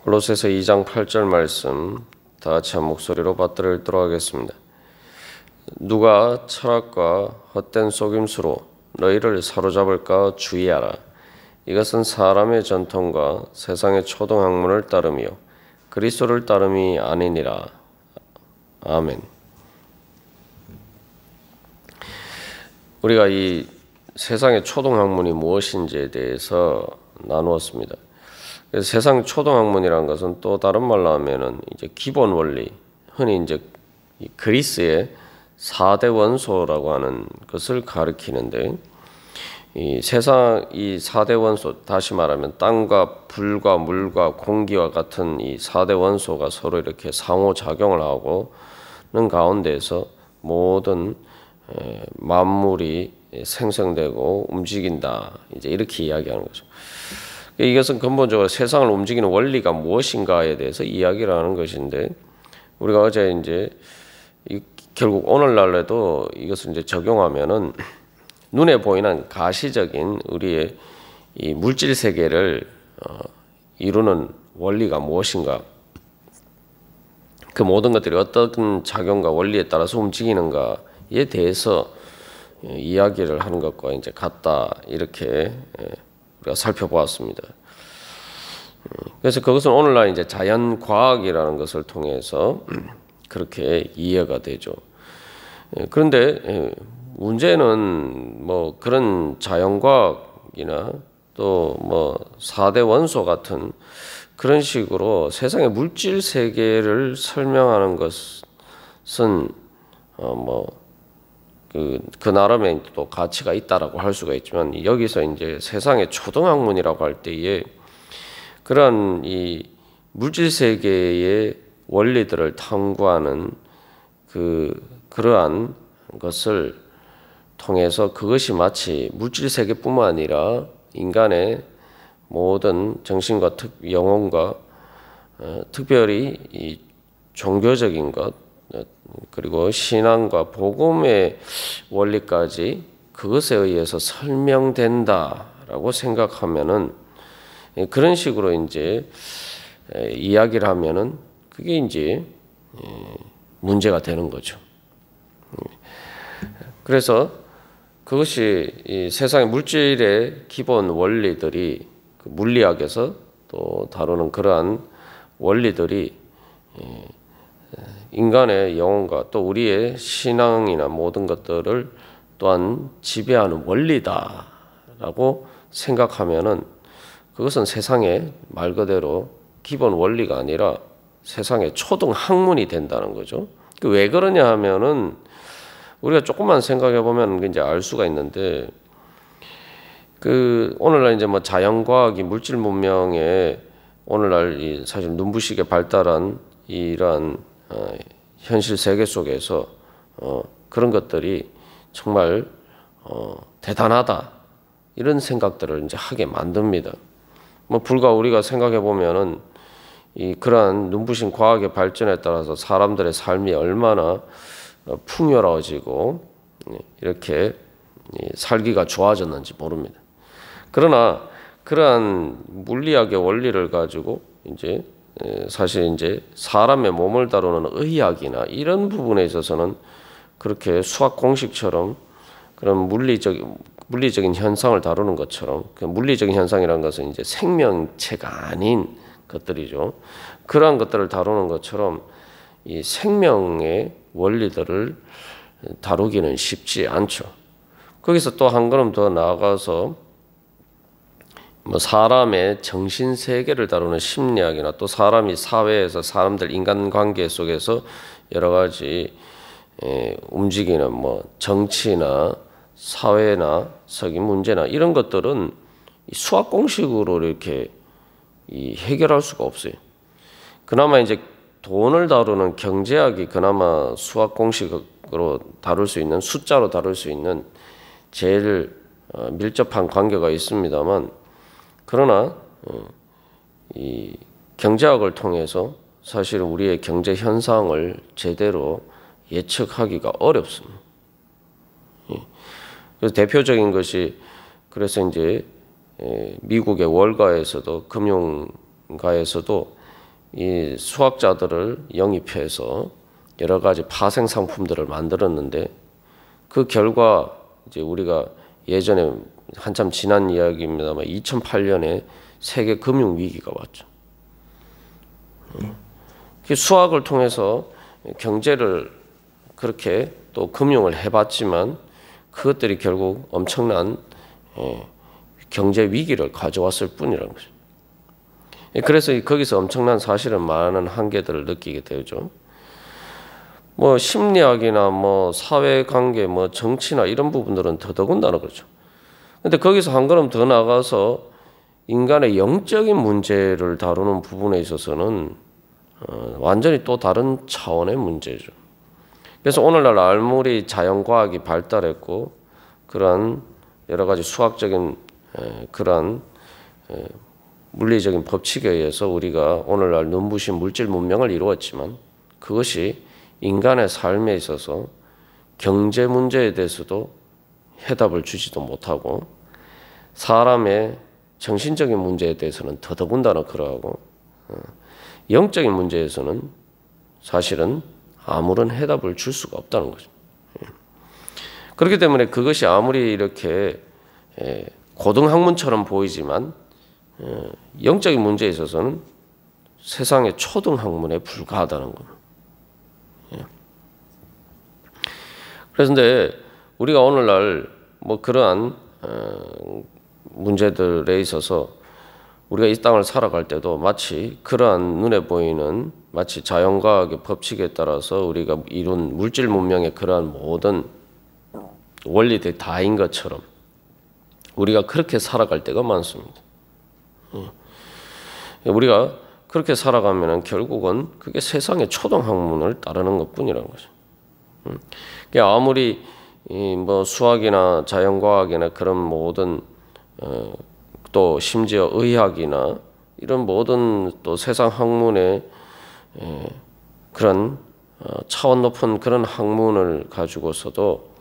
골로새서 2장 8절 말씀 다 같이 한 목소리로 받들어 읽도록 하겠습니다. 누가 철학과 헛된 속임수로 너희를 사로잡을까 주의하라. 이것은 사람의 전통과 세상의 초등학문을 따르며 그리스도를 따름이 아니니라. 아멘. 우리가 이 세상의 초등학문이 무엇인지에 대해서 나누었습니다. 그래서 세상 초등학문이라는 것은 또 다른 말로 하면은 이제 기본 원리, 흔히 이제 그리스의 4대 원소라고 하는 것을 가리키는데, 이 세상 이 4대 원소, 다시 말하면 땅과 불과 물과 공기와 같은 이 4대 원소가 서로 이렇게 상호작용을 하고는 가운데서 모든 만물이 생성되고 움직인다. 이제 이렇게 이야기하는 거죠. 이것은 근본적으로 세상을 움직이는 원리가 무엇인가에 대해서 이야기를 하는 것인데, 우리가 어제 이제 결국 오늘날에도 이것을 이제 적용하면은 눈에 보이는 가시적인 우리의 이 물질 세계를 이루는 원리가 무엇인가, 그 모든 것들이 어떤 작용과 원리에 따라서 움직이는가에 대해서 이야기를 하는 것과 이제 같다, 이렇게 우리가 살펴보았습니다. 그래서 그것은 오늘날 이제 자연과학이라는 것을 통해서 그렇게 이해가 되죠. 그런데 문제는 뭐 그런 자연과학이나 또 뭐 4대 원소 같은 그런 식으로 세상의 물질 세계를 설명하는 것은 그 나름의 또 가치가 있다라고 할 수가 있지만, 여기서 이제 세상의 초등학문이라고 할 때에 그러한 이 물질 세계의 원리들을 탐구하는 그러한 것을 통해서 그것이 마치 물질 세계뿐만 아니라 인간의 모든 정신과 영혼과 특별히 이 종교적인 것, 그리고 신앙과 복음의 원리까지 그것에 의해서 설명된다라고 생각하면은, 그런 식으로 이제 이야기를 하면은 그게 이제 문제가 되는 거죠. 그래서 그것이 이 세상의 물질의 기본 원리들이, 그 물리학에서 또 다루는 그러한 원리들이 인간의 영혼과 또 우리의 신앙이나 모든 것들을 또한 지배하는 원리다라고 생각하면은, 그것은 세상의 말 그대로 기본 원리가 아니라 세상의 초등학문이 된다는 거죠. 왜 그러냐 하면은 우리가 조금만 생각해 보면 이제 알 수가 있는데, 오늘날 이제 뭐 자연과학이 물질 문명에 오늘날 사실 눈부시게 발달한 이러한 현실 세계 속에서 그런 것들이 정말 대단하다, 이런 생각들을 이제 하게 만듭니다. 뭐 불과 우리가 생각해 보면은 그러한 눈부신 과학의 발전에 따라서 사람들의 삶이 얼마나 풍요로워지고 이렇게 살기가 좋아졌는지 모릅니다. 그러나 그러한 물리학의 원리를 가지고 이제 사실 이제 사람의 몸을 다루는 의학이나 이런 부분에 있어서는 그렇게 수학 공식처럼 그런 물리적인 현상을 다루는 것처럼, 그 물리적인 현상이라는 것은 이제 생명체가 아닌 것들이죠. 그러한 것들을 다루는 것처럼 이 생명의 원리들을 다루기는 쉽지 않죠. 거기서 또 한 걸음 더 나아가서 뭐 사람의 정신 세계를 다루는 심리학이나 또 사람이 사회에서 사람들 인간관계 속에서 여러 가지 움직이는 뭐 정치나 사회나 석유 문제나 이런 것들은 수학 공식으로 이렇게 해결할 수가 없어요. 그나마 이제 돈을 다루는 경제학이 그나마 수학 공식으로 다룰 수 있는, 숫자로 다룰 수 있는 제일 밀접한 관계가 있습니다만, 그러나 이 경제학을 통해서 사실 우리의 경제 현상을 제대로 예측하기가 어렵습니다. 그래서 대표적인 것이, 그래서 이제 미국의 월가에서도, 금융가에서도 이 수학자들을 영입해서 여러 가지 파생 상품들을 만들었는데 그 결과 이제 우리가 예전에 한참 지난 이야기입니다만 2008년에 세계 금융 위기가 왔죠. 수학을 통해서 경제를 그렇게 또 금융을 해봤지만 그것들이 결국 엄청난 경제 위기를 가져왔을 뿐이라는 거죠. 그래서 거기서 엄청난 사실은 많은 한계들을 느끼게 되죠. 뭐 심리학이나 뭐 사회관계, 뭐 정치나 이런 부분들은 더더군다나 그렇죠. 근데 거기서 한 걸음 더 나가서 인간의 영적인 문제를 다루는 부분에 있어서는 완전히 또 다른 차원의 문제죠. 그래서 오늘날 아무리 자연과학이 발달했고 그러한 여러 가지 수학적인 그러한 물리적인 법칙에 의해서 우리가 오늘날 눈부신 물질 문명을 이루었지만 그것이 인간의 삶에 있어서 경제 문제에 대해서도 해답을 주지도 못하고 사람의 정신적인 문제에 대해서는 더더군다나 그러하고 영적인 문제에서는 사실은 아무런 해답을 줄 수가 없다는 거죠. 그렇기 때문에 그것이 아무리 이렇게 고등학문처럼 보이지만 영적인 문제에 있어서는 세상의 초등학문에 불과하다는 겁니다. 그래서 근데 우리가 오늘날 뭐 그러한 문제들에 있어서 우리가 이 땅을 살아갈 때도 마치 그러한 눈에 보이는 마치 자연과학의 법칙에 따라서 우리가 이룬 물질 문명의 그러한 모든 원리들이 다인 것처럼 우리가 그렇게 살아갈 때가 많습니다. 우리가 그렇게 살아가면 결국은 그게 세상의 초등학문을 따르는 것뿐이라는 거죠. 아무리 뭐 수학이나 자연과학이나 그런 모든 또 심지어 의학이나 이런 모든 또 세상 학문의 그런 차원 높은 그런 학문을 가지고서도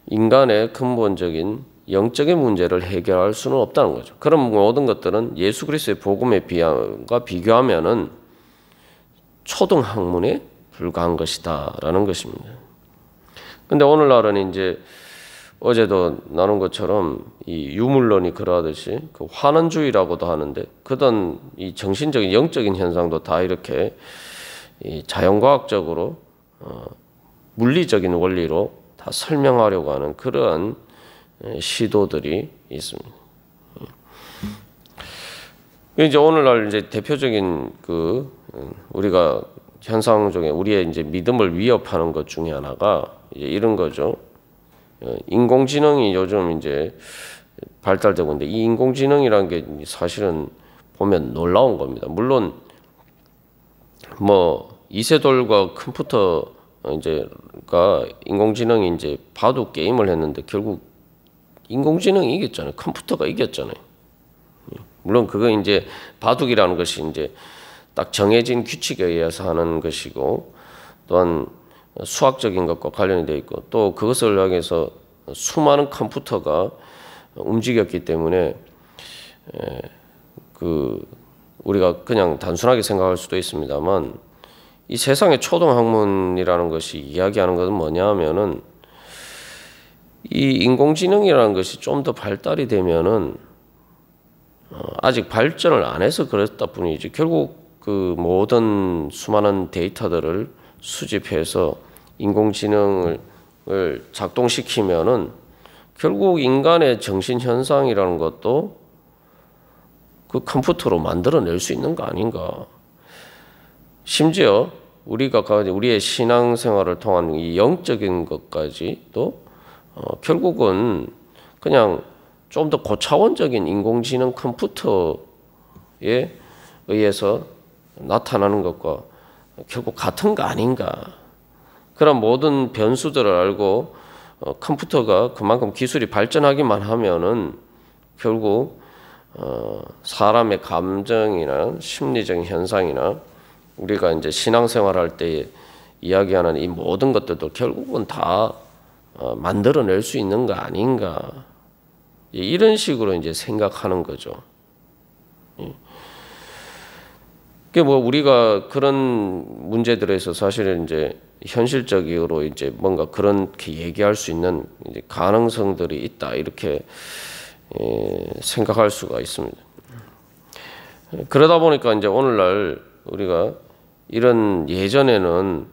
인간의 근본적인 영적인 문제를 해결할 수는 없다는 거죠. 그런 모든 것들은 예수 그리스도의 복음에 비교하면은 초등학문에 불과한 것이다라는 것입니다. 근데 오늘날은 이제 어제도 나눈 것처럼 이 유물론이 그러하듯이 그 환원주의라고도 하는데 그런 이 정신적인 영적인 현상도 다 이렇게 이 자연과학적으로 물리적인 원리로 다 설명하려고 하는 그러한 시도들이 있습니다. 이제 오늘날 이제 대표적인 그 우리가 현상 중에 우리의 이제 믿음을 위협하는 것 중에 하나가 이제 이런 거죠. 인공지능이 요즘 이제 발달되고 있는데 이 인공지능이라는 게 사실은 보면 놀라운 겁니다. 물론 뭐 이세돌과 컴퓨터 이제가 인공지능이 이제 바둑 게임을 했는데 결국 인공지능이 이겼잖아요. 컴퓨터가 이겼잖아요. 물론 그거 이제 바둑이라는 것이 이제 딱 정해진 규칙에 의해서 하는 것이고 또한 수학적인 것과 관련이 되어 있고 또 그것을 향해서 수많은 컴퓨터가 움직였기 때문에 그 우리가 그냥 단순하게 생각할 수도 있습니다만 이 세상의 초등학문이라는 것이 이야기하는 것은 뭐냐 하면은 이 인공지능이라는 것이 좀 더 발달이 되면은 아직 발전을 안 해서 그랬다 뿐이지 결국 그 모든 수많은 데이터들을 수집해서 인공지능을 작동시키면은 결국 인간의 정신 현상이라는 것도 그 컴퓨터로 만들어낼 수 있는 거 아닌가. 심지어 우리가 우리의 신앙생활을 통한 이 영적인 것까지도 결국은 그냥 좀 더 고차원적인 인공지능 컴퓨터에 의해서 나타나는 것과 결국 같은 거 아닌가. 그런 모든 변수들을 알고 컴퓨터가 그만큼 기술이 발전하기만 하면은 결국 사람의 감정이나 심리적인 현상이나 우리가 이제 신앙생활할 때 이야기하는 이 모든 것들도 결국은 다 만들어낼 수 있는 거 아닌가. 이런 식으로 이제 생각하는 거죠. 그게 뭐 우리가 그런 문제들에서 사실은 이제 현실적으로 이제 뭔가 그렇게 얘기할 수 있는 이제 가능성들이 있다 이렇게 생각할 수가 있습니다. 그러다 보니까 이제 오늘날 우리가 이런 예전에는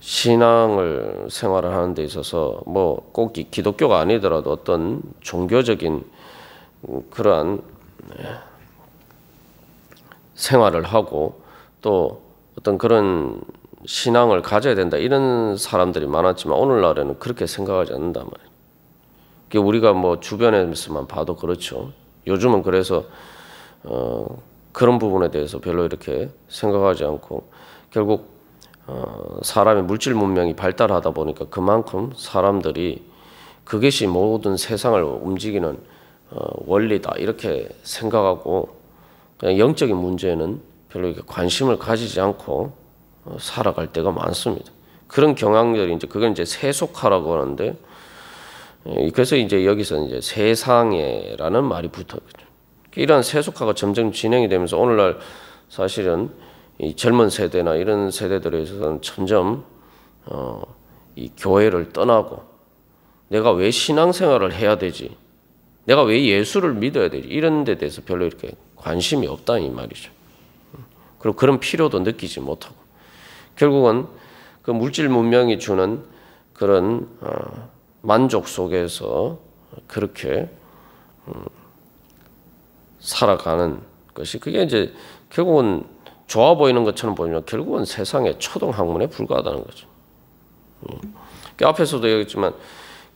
신앙을 생활을 하는 데 있어서 뭐 꼭 기독교가 아니더라도 어떤 종교적인 그러한 생활을 하고 또 어떤 그런 신앙을 가져야 된다 이런 사람들이 많았지만 오늘날에는 그렇게 생각하지 않는단 말이에요. 우리가 뭐 주변에서만 봐도 그렇죠. 요즘은 그래서 그런 부분에 대해서 별로 이렇게 생각하지 않고 결국 사람의 물질 문명이 발달하다 보니까 그만큼 사람들이 그것이 모든 세상을 움직이는 원리다 이렇게 생각하고 그냥 영적인 문제는 별로 이렇게 관심을 가지지 않고 살아갈 때가 많습니다. 그런 경향들이 이제 그건 이제 세속화라고 하는데 그래서 이제 여기서 이제 세상에라는 말이 붙었죠. 이러한 세속화가 점점 진행이 되면서 오늘날 사실은 이 젊은 세대나 이런 세대들에 있어서는 점점 이 교회를 떠나고 내가 왜 신앙생활을 해야 되지? 내가 왜 예수를 믿어야 되지? 이런 데 대해서 별로 이렇게 관심이 없다 이 말이죠. 그리고 그런 필요도 느끼지 못하고 결국은 그 물질 문명이 주는 그런 만족 속에서 그렇게 살아가는 것이 그게 이제 결국은 좋아 보이는 것처럼 보이면 결국은 세상의 초등학문에 불과하다는 거죠. 그 앞에서도 얘기했지만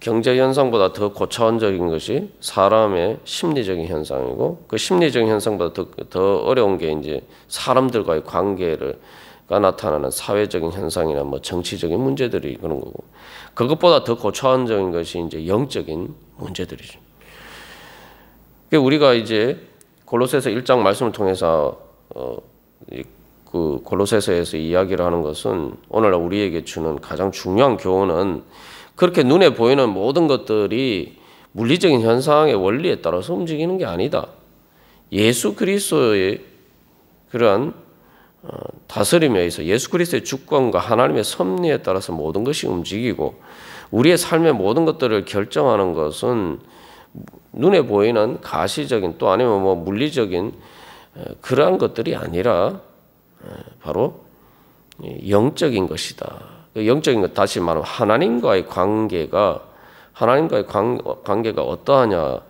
경제 현상보다 더 고차원적인 것이 사람의 심리적인 현상이고 그 심리적인 현상보다 더 어려운 게 이제 사람들과의 관계가 나타나는 사회적인 현상이나 뭐 정치적인 문제들이 그런 거고 그것보다 더 고차원적인 것이 이제 영적인 문제들이죠. 우리가 이제 골로새서 1장 말씀을 통해서 그 골로새서에서 이야기를 하는 것은 오늘날 우리에게 주는 가장 중요한 교훈은 그렇게 눈에 보이는 모든 것들이 물리적인 현상의 원리에 따라서 움직이는 게 아니다. 예수 그리스도의 그러한 다스림에 의해서 예수 그리스도의 주권과 하나님의 섭리에 따라서 모든 것이 움직이고 우리의 삶의 모든 것들을 결정하는 것은 눈에 보이는 가시적인 또 아니면 뭐 물리적인 그러한 것들이 아니라 바로 영적인 것이다. 영적인 것 다시 말하면 하나님과의 관계가 어떠하냐에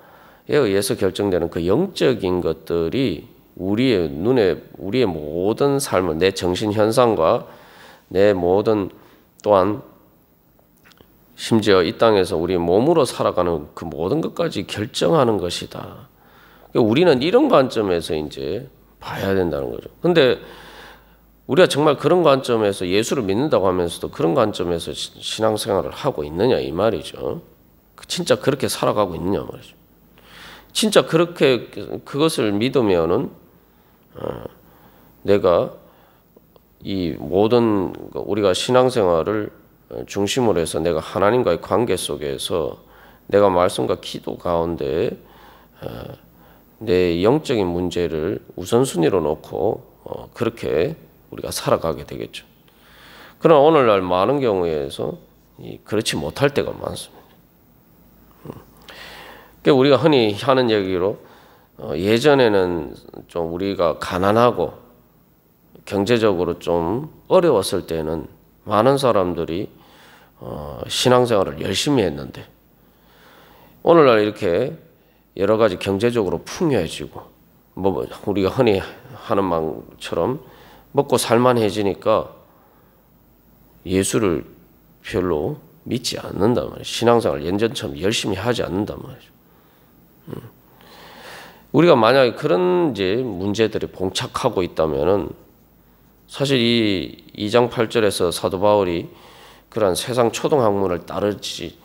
의해서 결정되는 그 영적인 것들이 우리의 모든 삶을 내 정신 현상과 내 모든 또한 심지어 이 땅에서 우리 몸으로 살아가는 그 모든 것까지 결정하는 것이다. 우리는 이런 관점에서 이제 봐야 된다는 거죠. 근데 우리가 정말 그런 관점에서 예수를 믿는다고 하면서도 그런 관점에서 신앙생활을 하고 있느냐 이 말이죠. 진짜 그렇게 살아가고 있느냐 말이죠. 진짜 그렇게 그것을 믿으면은 내가 이 모든 우리가 신앙생활을 중심으로 해서 내가 하나님과의 관계 속에서 내가 말씀과 기도 가운데 내 영적인 문제를 우선순위로 놓고 그렇게 우리가 살아가게 되겠죠. 그러나 오늘날 많은 경우에서 그렇지 못할 때가 많습니다. 그러니까 우리가 흔히 하는 얘기로 예전에는 좀 우리가 가난하고 경제적으로 좀 어려웠을 때는 많은 사람들이 신앙생활을 열심히 했는데 오늘날 이렇게 여러 가지 경제적으로 풍요해지고 뭐 우리가 흔히 하는 말처럼 먹고 살만해지니까 예수를 별로 믿지 않는단 말이에요. 신앙생활을 예전처럼 열심히 하지 않는단 말이죠. 우리가 만약에 그런 이제 문제들이 봉착하고 있다면은 사실 이 2장 8절에서 사도 바울이 그러한 세상 초등학문을 따르지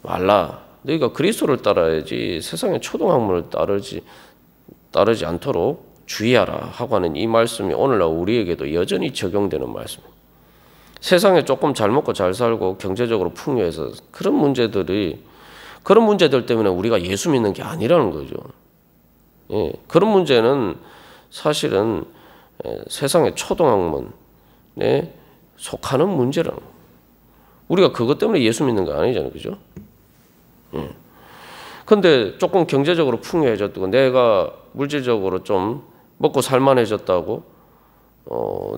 말라. 너희가 그리스도를 따라야지 세상의 초등학문을 따르지 않도록 주의하라 하고 하는 이 말씀이 오늘날 우리에게도 여전히 적용되는 말씀입니다. 세상에 조금 잘 먹고 잘 살고 경제적으로 풍요해서 그런 문제들 때문에 우리가 예수 믿는 게 아니라는 거죠. 예, 그런 문제는 사실은 세상의 초등학문에 속하는 문제라는 거예요. 우리가 그것 때문에 예수 믿는 거 아니잖아요. 그죠? 근데 조금 경제적으로 풍요해졌다고, 내가 물질적으로 좀 먹고 살만해졌다고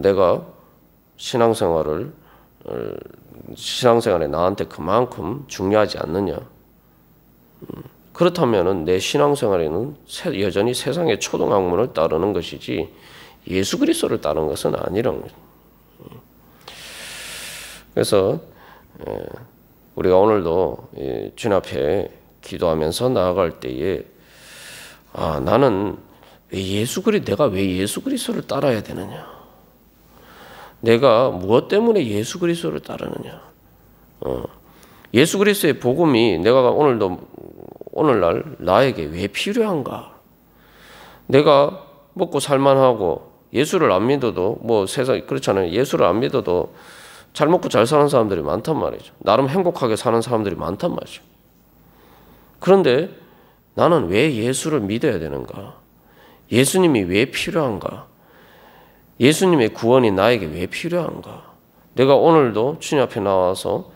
내가 신앙생활에 나한테 그만큼 중요하지 않느냐. 그렇다면 내 신앙생활에는 여전히 세상의 초등학문을 따르는 것이지 예수 그리스도를 따르는 것은 아니라는 거죠. 그래서 우리가 오늘도 주님 앞에 기도하면서 나아갈 때에 나는 내가 왜 예수 그리스도를 따라야 되느냐? 내가 무엇 때문에 예수 그리스도를 따르느냐? 예수 그리스도의 복음이 내가 오늘날 나에게 왜 필요한가? 내가 먹고 살만하고 예수를 안 믿어도 세상 그렇잖아요. 예수를 안 믿어도 잘 먹고 잘 사는 사람들이 많단 말이죠. 나름 행복하게 사는 사람들이 많단 말이죠. 그런데 나는 왜 예수를 믿어야 되는가? 예수님이 왜 필요한가? 예수님의 구원이 나에게 왜 필요한가? 내가 오늘도 주님 앞에 나와서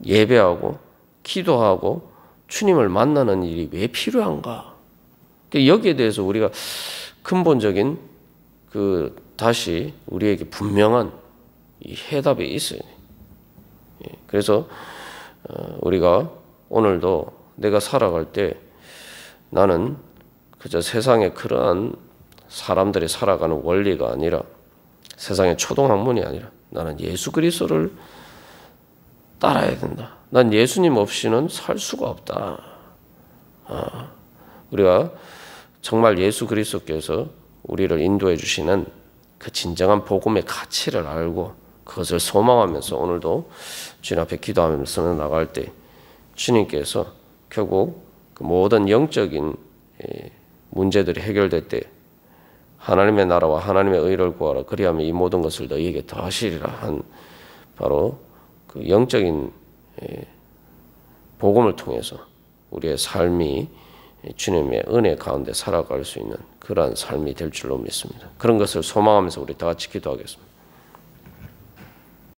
예배하고 기도하고 주님을 만나는 일이 왜 필요한가? 여기에 대해서 우리가 근본적인 다시 우리에게 분명한 이 해답이 있어요. 그래서 우리가 오늘도 내가 살아갈 때 나는 그저 세상의 그러한 사람들이 살아가는 원리가 아니라 세상의 초등학문이 아니라 나는 예수 그리스도를 따라야 된다. 난 예수님 없이는 살 수가 없다. 우리가 정말 예수 그리스도께서 우리를 인도해 주시는 그 진정한 복음의 가치를 알고 그것을 소망하면서 오늘도 주님 앞에 기도하면서 나갈 때 주님께서 결국 그 모든 영적인 문제들이 해결될 때 하나님의 나라와 하나님의 의를 구하라 그리하면 이 모든 것을 너희에게 더하시리라 한 바로 그 영적인 복음을 통해서 우리의 삶이 주님의 은혜 가운데 살아갈 수 있는 그러한 삶이 될 줄로 믿습니다. 그런 것을 소망하면서 우리 다 같이 기도하겠습니다.